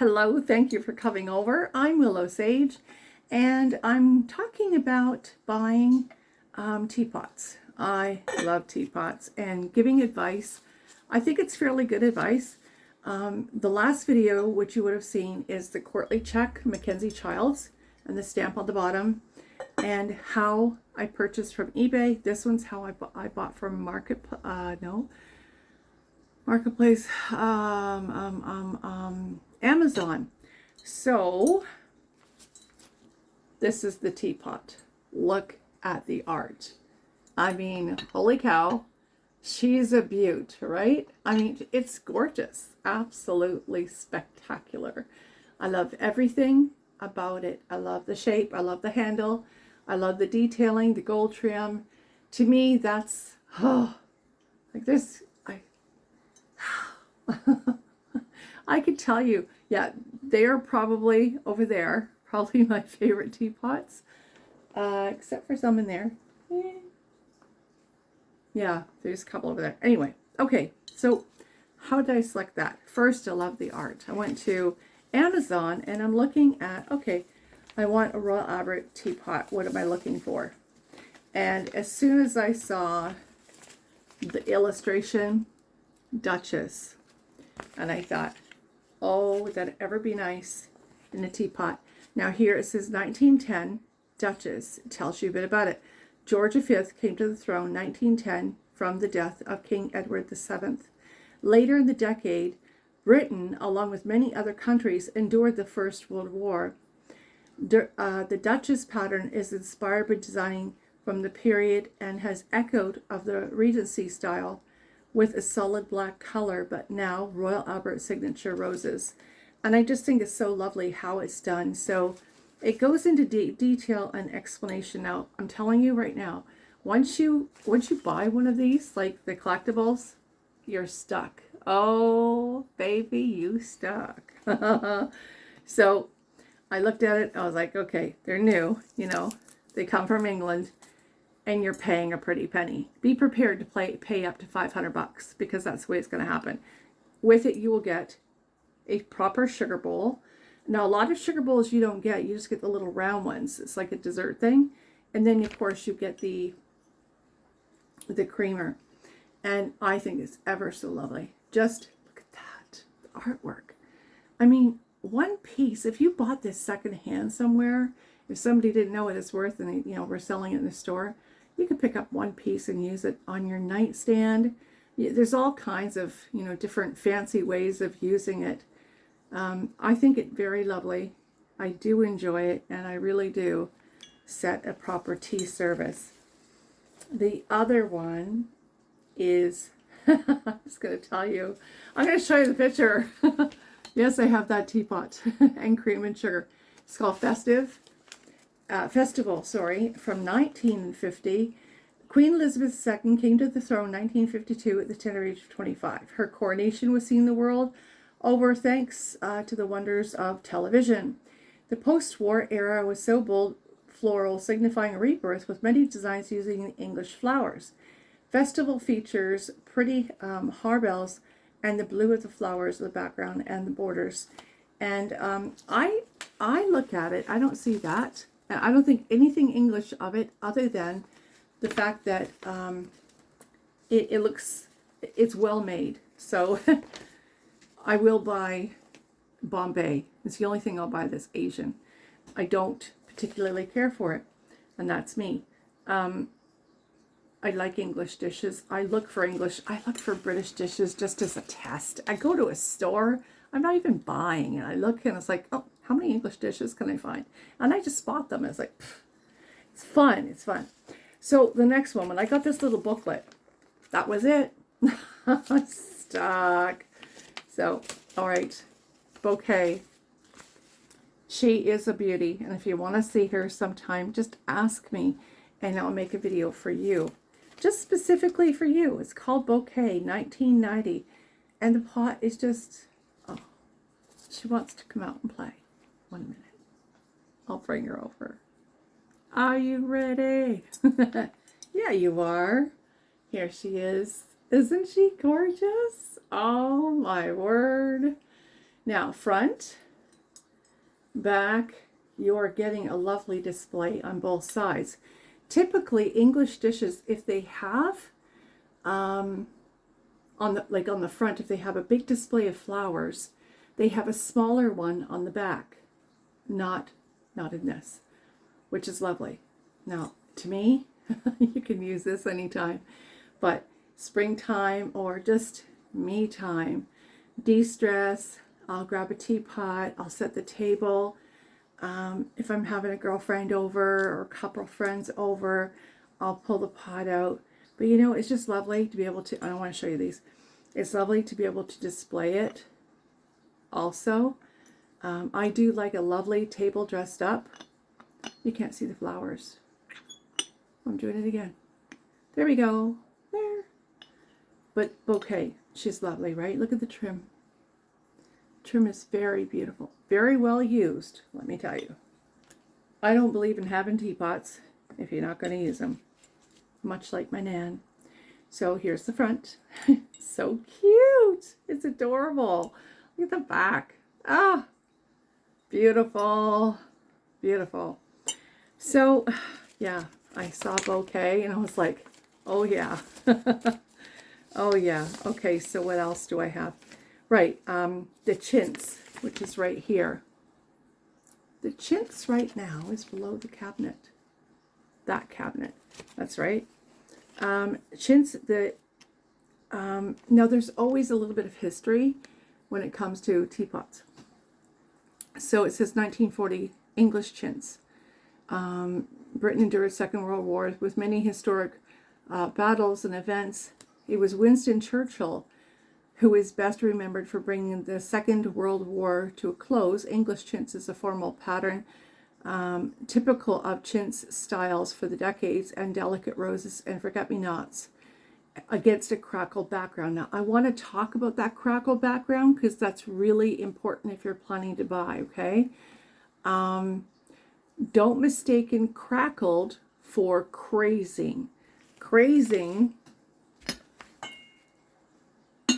Hello, thank you for coming over. I'm Willow Sage, and I'm talking about buying teapots. I love teapots and giving advice. I think it's fairly good advice. The last video, which you would have seen, is the Courtly Check Mackenzie Childs and the stamp on the bottom, and how I purchased from eBay. This one's how I bought from Marketplace, Amazon. So this is the teapot. Look at the art. I mean, holy cow, she's a beaut, right? I mean, it's gorgeous, absolutely spectacular. I love everything about it. I love the shape, I love the handle, I love the detailing, the gold trim. To me, that's like this. I could tell you, yeah, they are probably over there, probably my favorite teapots, except for some in there. Yeah, there's a couple over there. Anyway, okay, so how did I select that? First, I love the art. I went to Amazon and I'm looking at, okay, I want a Royal Albert teapot. What am I looking for? And as soon as I saw the illustration, Duchess, and I thought, oh, would that ever be nice in a teapot? Now here it says 1910 Duchess. It tells you a bit about it. George V came to the throne 1910 from the death of King Edward VII. Later in the decade, Britain, along with many other countries, endured the First World War. The Duchess pattern is inspired by designing from the period and has echoed of the Regency style with a solid black color, but now Royal Albert signature roses. And I just think it's so lovely how it's done. So it goes into detail and explanation. Now, I'm telling you right now, once you buy one of these, like the collectibles, you're stuck. Oh, baby, you stuck. So I looked at it, I was like, okay, they're new, they come from England, and you're paying a pretty penny. Be prepared to pay up to $500 because that's the way it's going to happen. With it, you will get a proper sugar bowl. Now, a lot of sugar bowls you don't get. You just get the little round ones. It's like a dessert thing. And then, of course, you get the creamer. And I think it's ever so lovely. Just look at that. The artwork. I mean, one piece, if you bought this secondhand somewhere, if somebody didn't know what it's worth and they, we're selling it in the store, you could pick up one piece and use it on your nightstand. There's all kinds of, different fancy ways of using it. I think it very lovely. I do enjoy it, and I really do set a proper tea service. The other one is, I'm just going to tell you, I'm going to show you the picture. Yes, I have that teapot and cream and sugar. It's called Festival, from 1950. Queen Elizabeth II came to the throne in 1952 at the tender age of 25. Her coronation was seen the world over thanks to the wonders of television. The post-war era was so bold, floral, signifying a rebirth with many designs using English flowers. Festival features pretty harebells and the blue of the flowers of the background and the borders. And I look at it, I don't see that. And I don't think anything English of it other than the fact that it's well made. So I will buy Bombay. It's the only thing I'll buy that's Asian. I don't particularly care for it, and that's me. I like English dishes. I look for British dishes just as a test. I go to a store, I'm not even buying, and I look and it's like, oh, how many English dishes can I find? And I just spot them. It's like, it's fun. So the next one, when I got this little booklet, that was it. Stuck. So, all right, Bouquet. She is a beauty, and if you want to see her sometime, just ask me, and I'll make a video for you. Just specifically for you. It's called Bouquet, 1990, and the pot is just, oh, she wants to come out and play. 1 minute. I'll bring her over. Are you ready? Yeah, you are. Here she is. Isn't she gorgeous? Oh my word. Now, front, back, you're getting a lovely display on both sides. Typically, English dishes, if they have on the front, if they have a big display of flowers, they have a smaller one on the back, not in this, which is lovely. Now, to me, you can use this anytime, but springtime or just me time, de-stress, I'll grab a teapot, I'll set the table. If I'm having a girlfriend over or a couple friends over, I'll pull the pot out. But you know, it's just lovely to be able to, I want to show you these. It's lovely to be able to display it also. I do like a lovely table dressed up. You can't see the flowers. I'm doing it again. There we go. There. But bouquet. She's lovely, right? Look at the trim. Trim is very beautiful. Very well used, let me tell you. I don't believe in having teapots if you're not going to use them. Much like my Nan. So here's the front. So cute. It's adorable. Look at the back. Ah, beautiful. Beautiful. So, yeah, I saw a bouquet and I was like, oh yeah. Oh yeah. Okay, so what else do I have? Right, the chintz, which is right here. The chintz right now is below the cabinet. That cabinet. That's right. Chintz, now there's always a little bit of history when it comes to teapots. So it says 1940 English chintz. Britain endured Second World War with many historic battles and events. It was Winston Churchill who is best remembered for bringing the Second World War to a close. English chintz is a formal pattern typical of chintz styles for the decades, and delicate roses and forget-me-nots against a crackled background. Now, I want to talk about that crackled background because that's really important if you're planning to buy, okay? Don't mistake crackled for crazing. Crazing,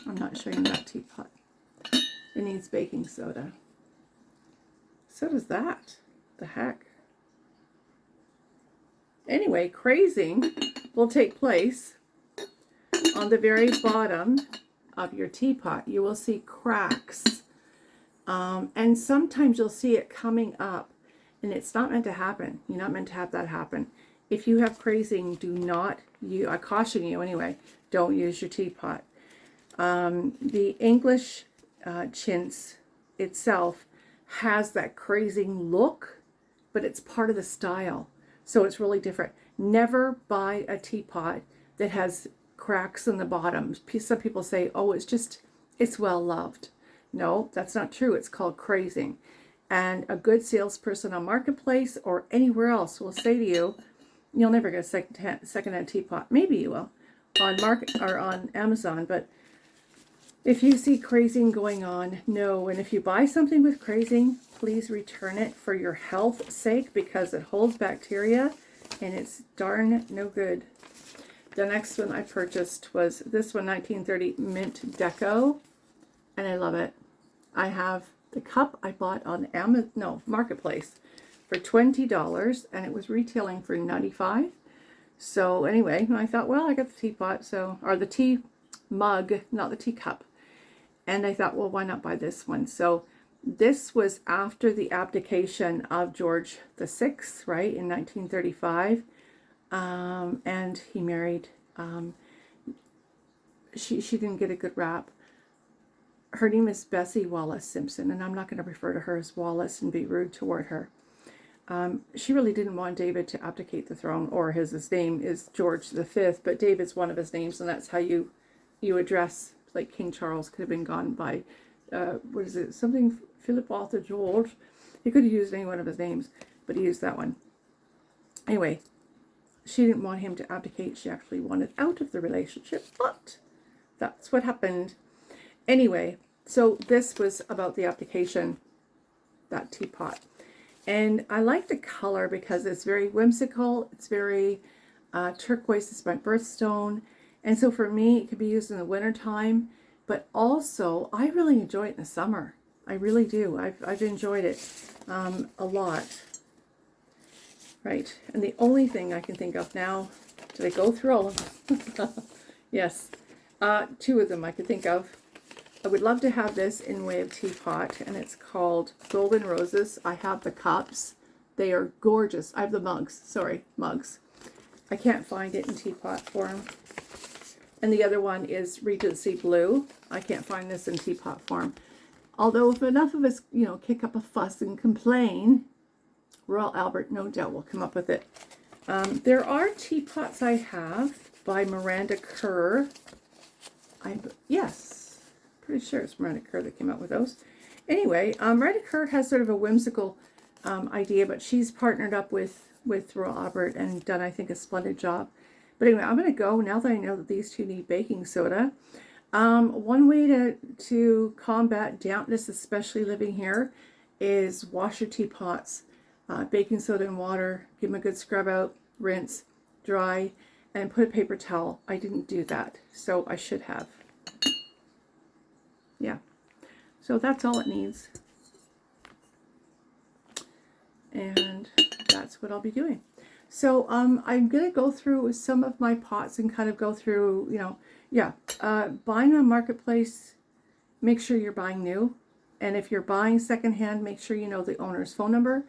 I'm not showing that teapot. It needs baking soda. So does that. The heck? Anyway, crazing will take place on the very bottom of your teapot. You will see cracks. And sometimes you'll see it coming up. And it's not meant to happen. You're not meant to have that happen. If you have crazing, do not, I caution you anyway, don't use your teapot. The English chintz itself has that crazing look, but it's part of the style. So it's really different. Never buy a teapot that has cracks in the bottom. Some people say, oh, it's well loved. No, that's not true. It's called crazing. And a good salesperson on Marketplace or anywhere else will say to you, you'll never get a second-hand teapot. Maybe you will on on Amazon, but if you see crazing going on, no. And if you buy something with crazing, please return it for your health's sake because it holds bacteria and it's darn no good. The next one I purchased was this one, 1930 Mint Deco, and I love it. I have the cup I bought on Marketplace for $20, and it was retailing for $95. So anyway, I thought, well, I got the teapot, or the tea mug, not the teacup. And I thought, well, why not buy this one? So this was after the abdication of George VI, right, in 1935. And he married, she didn't get a good rap. Her name is Bessie Wallace Simpson, and I'm not going to refer to her as Wallace and be rude toward her. She really didn't want David to abdicate the throne, or his name is George V, but David's one of his names, and that's how you address, like King Charles could have been gone by, what is it, something Philip Arthur George. He could have used any one of his names, but he used that one. Anyway, she didn't want him to abdicate. She actually wanted out of the relationship, but that's what happened. Anyway, so this was about the abdication, that teapot. And I like the color because it's very whimsical. It's very turquoise. It's my birthstone. And so for me, it could be used in the wintertime. But also, I really enjoy it in the summer. I really do. I've enjoyed it a lot. Right, and the only thing I can think of now, did I go through all of them? Yes, two of them I could think of. I would love to have this in way of teapot, and it's called Golden Roses. I have the cups. They are gorgeous. I have the mugs. Sorry, mugs. I can't find it in teapot form. And the other one is Regency Blue. I can't find this in teapot form. Although if enough of us, you know, kick up a fuss and complain, Royal Albert no doubt will come up with it. There are teapots I have by Miranda Kerr. Yes, pretty sure it's Miranda Kerr that came up with those. Anyway, Miranda Kerr has sort of a whimsical idea, but she's partnered up with Royal Albert and done, I think, a splendid job. But anyway, I'm going to go, now that I know that these two need baking soda. One way to combat dampness, especially living here, is wash your teapots. Baking soda and water, give them a good scrub out, rinse, dry, and put a paper towel. I didn't do that, so I should have. Yeah, so that's all it needs. And that's what I'll be doing. So I'm going to go through some of my pots and kind of go through, you know, buying on Marketplace, make sure you're buying new. And if you're buying secondhand, make sure you know the owner's phone number,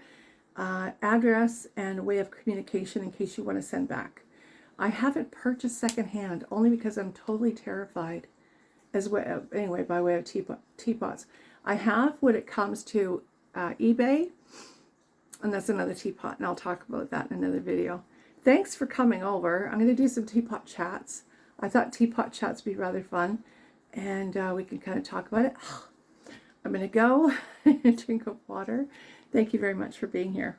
address, and way of communication in case you want to send back. I haven't purchased secondhand only because I'm totally terrified as well, anyway, by way of teapots. I have when it comes to eBay, and that's another teapot, and I'll talk about that in another video. Thanks for coming over. I'm going to do some teapot chats. I thought teapot chats would be rather fun, and we can kind of talk about it. I'm going to go and drink of water. Thank you very much for being here.